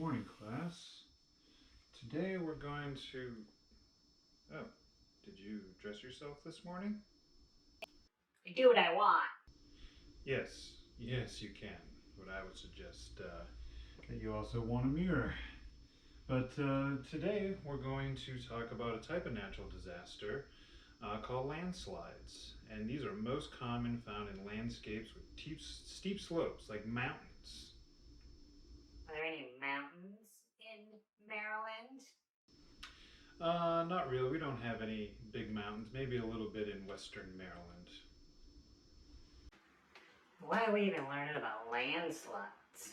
Morning, class. Today we're going to... Oh, did you dress yourself this morning? I do what I want. Yes, you can. But I would suggest that you also want a mirror. But today we're going to talk about a type of natural disaster called landslides. And these are most common found in landscapes with steep slopes, like mountains. Are there any mountains in Maryland? Not really. We don't have any big mountains. Maybe a little bit in western Maryland. Why are we even learning about landslides?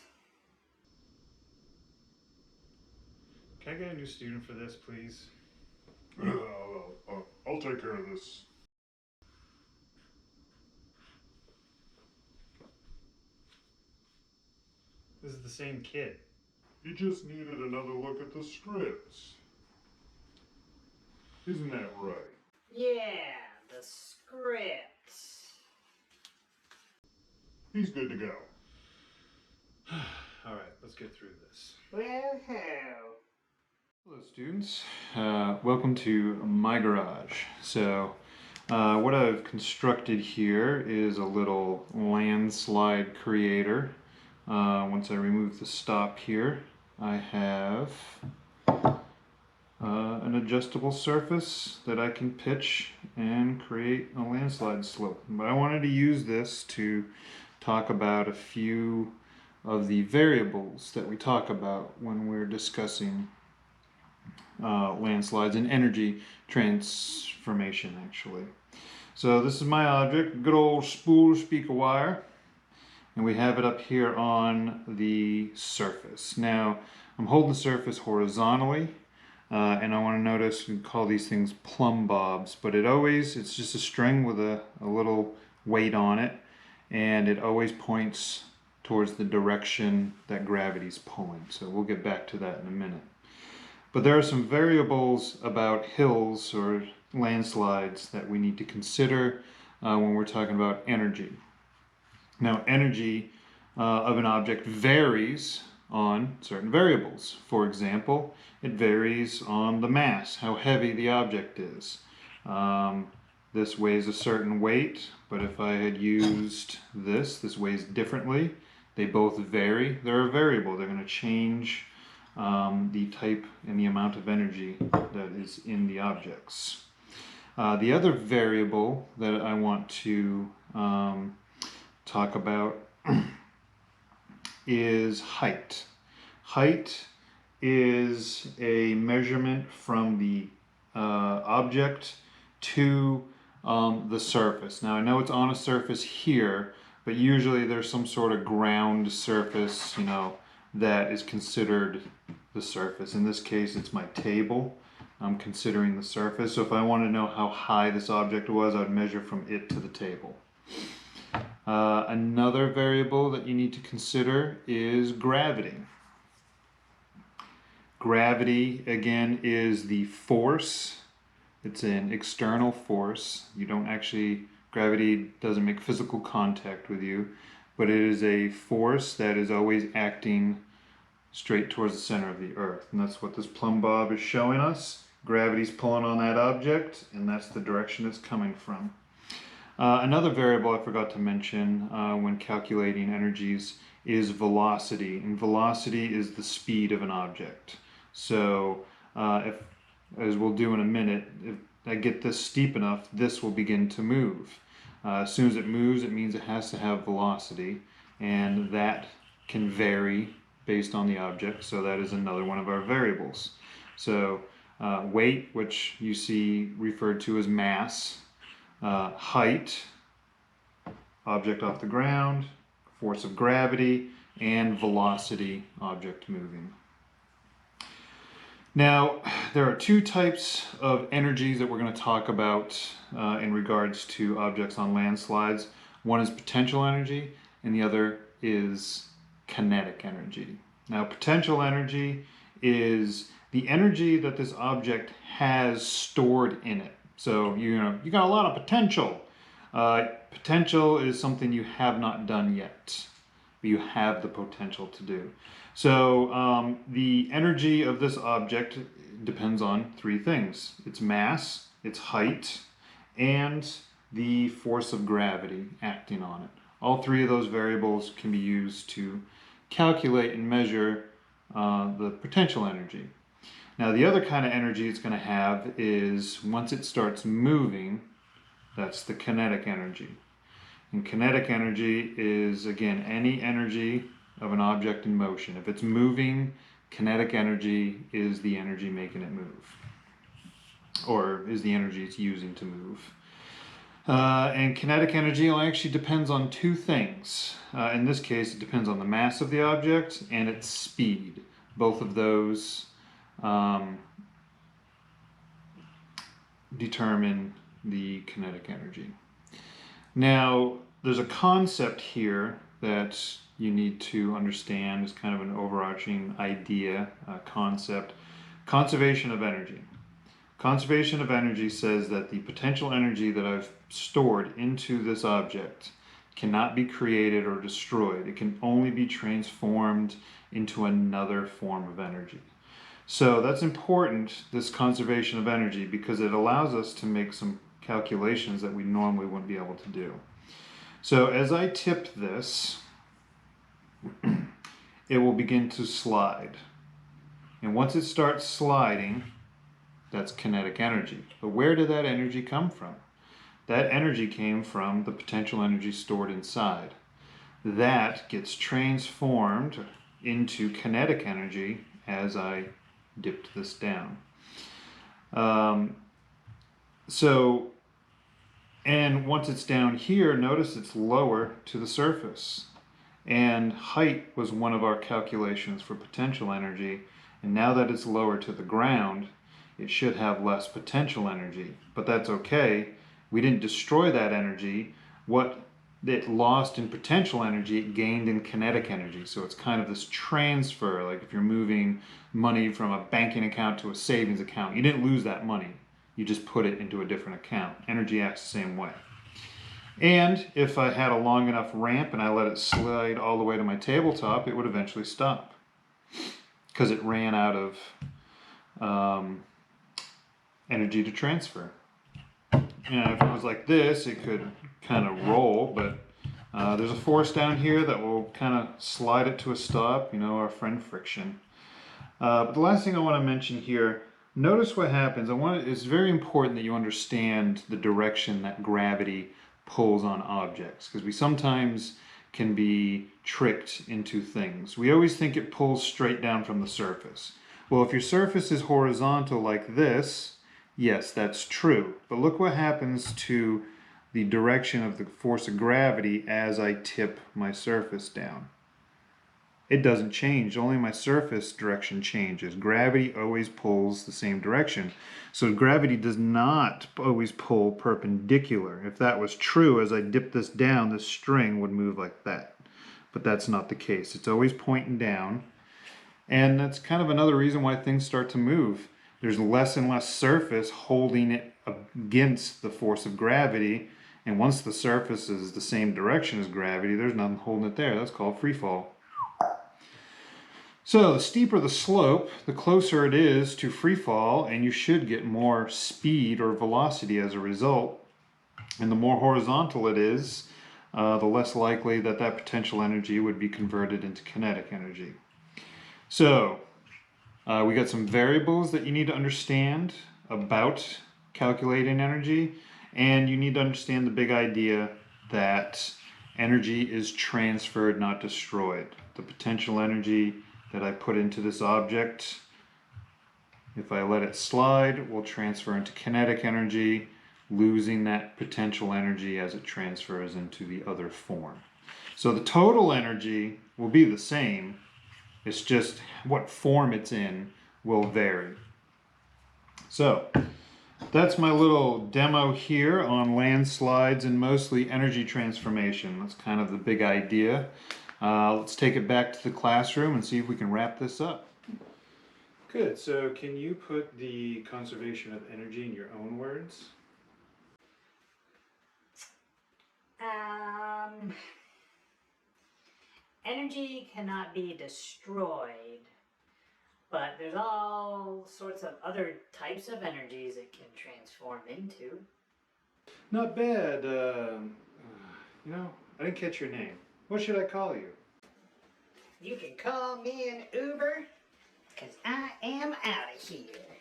Can I get a new student for this, please? I'll take care of this. This is the same kid. He just needed another look at the scripts. Isn't that right? Yeah, the script. He's good to go. Alright, let's get through this. Woohoo! Hello, students. Welcome to my garage. So, what I've constructed here is a little landslide creator. Once I remove the stop here, I have an adjustable surface that I can pitch and create a landslide slope. But I wanted to use this to talk about a few of the variables that we talk about when we're discussing landslides and energy transformation, actually. So this is my object, good old spool speaker wire, and we have it up here on the surface. Now I'm holding the surface horizontally, and I want to notice we call these things plumb bobs, but it's just a string with a little weight on it, and it always points towards the direction that gravity's pulling. So we'll get back to that in a minute. But there are some variables about hills or landslides that we need to consider when we're talking about energy. Now, energy of an object varies on certain variables. For example, it varies on the mass, how heavy the object is. This weighs a certain weight, but if I had used this weighs differently. They both vary. They're a variable. They're going to change the type and the amount of energy that is in the objects. The other variable that I want to talk about is height. Height is a measurement from the object to the surface. Now I know it's on a surface here, but usually there's some sort of ground surface, that is considered the surface. In this case, it's my table. I'm considering the surface. So if I want to know how high this object was, I would measure from it to the table. Another variable that you need to consider is gravity. Gravity, again, is the force. It's an external force. Gravity doesn't make physical contact with you, but it is a force that is always acting straight towards the center of the earth. And that's what this plumb bob is showing us. Gravity's pulling on that object, and that's the direction it's coming from. Another variable I forgot to mention when calculating energies is velocity. And velocity is the speed of an object. So as we'll do in a minute, if I get this steep enough, this will begin to move. As soon as it moves, it means it has to have velocity, and that can vary based on the object, so that is another one of our variables. So weight, which you see referred to as mass, height, object off the ground, force of gravity, and velocity, object moving. Now, there are two types of energies that we're going to talk about in regards to objects on landslides. One is potential energy, and the other is kinetic energy. Now, potential energy is the energy that this object has stored in it. So, you got a lot of potential. Potential is something you have not done yet. but you have the potential to do. So the energy of this object depends on three things: its mass, its height, and the force of gravity acting on it. All three of those variables can be used to calculate and measure the potential energy. Now, the other kind of energy it's going to have is once it starts moving, that's the kinetic energy. And kinetic energy is, again, any energy of an object in motion. If it's moving, kinetic energy is the energy making it move, or is the energy it's using to move. And kinetic energy actually depends on two things. In this case, it depends on the mass of the object and its speed. Both of those determine the kinetic energy. Now, there's a concept here that you need to understand as kind of an overarching idea, concept. Conservation of energy. Conservation of energy says that the potential energy that I've stored into this object cannot be created or destroyed. It can only be transformed into another form of energy. So that's important, this conservation of energy, because it allows us to make some calculations that we normally wouldn't be able to do. So as I tip this, it will begin to slide. And once it starts sliding, that's kinetic energy. But where did that energy come from? That energy came from the potential energy stored inside. That gets transformed into kinetic energy as I dipped this down. And once it's down here, notice it's lower to the surface. And height was one of our calculations for potential energy. And now that it's lower to the ground, it should have less potential energy. But that's okay. We didn't destroy that energy. What it lost in potential energy, it gained in kinetic energy. So it's kind of this transfer, like if you're moving money from a banking account to a savings account, you didn't lose that money. You just put it into a different account. Energy acts the same way. And if I had a long enough ramp and I let it slide all the way to my tabletop, it would eventually stop because it ran out of energy to transfer. If it was like this, it could kind of roll, but there's a force down here that will kind of slide it to a stop, our friend friction. But the last thing I want to mention here, notice what happens. It's very important that you understand the direction that gravity pulls on objects, because we sometimes can be tricked into things. We always think it pulls straight down from the surface. Well, if your surface is horizontal like this, yes, that's true. But look what happens to the direction of the force of gravity as I tip my surface down. It doesn't change, only my surface direction changes. Gravity always pulls the same direction. So gravity does not always pull perpendicular. If that was true, as I dip this down, this string would move like that. But that's not the case. It's always pointing down. And that's kind of another reason why things start to move. There's less and less surface holding it against the force of gravity. And once the surface is the same direction as gravity, there's nothing holding it there. That's called free fall. So the steeper the slope, the closer it is to free fall, and you should get more speed or velocity as a result. And the more horizontal it is, the less likely that potential energy would be converted into kinetic energy. So we got some variables that you need to understand about calculating energy, and you need to understand the big idea that energy is transferred, not destroyed. The potential energy that I put into this object, if I let it slide, will transfer into kinetic energy, losing that potential energy as it transfers into the other form. So the total energy will be the same. It's just what form it's in will vary. So that's my little demo here on landslides and mostly energy transformation. That's kind of the big idea. Let's take it back to the classroom and see if we can wrap this up. Good. So can you put the conservation of energy in your own words? energy cannot be destroyed, but there's all sorts of other types of energies it can transform into. Not bad. I didn't catch your name. What should I call you? You can call me an Uber, because I am out of here.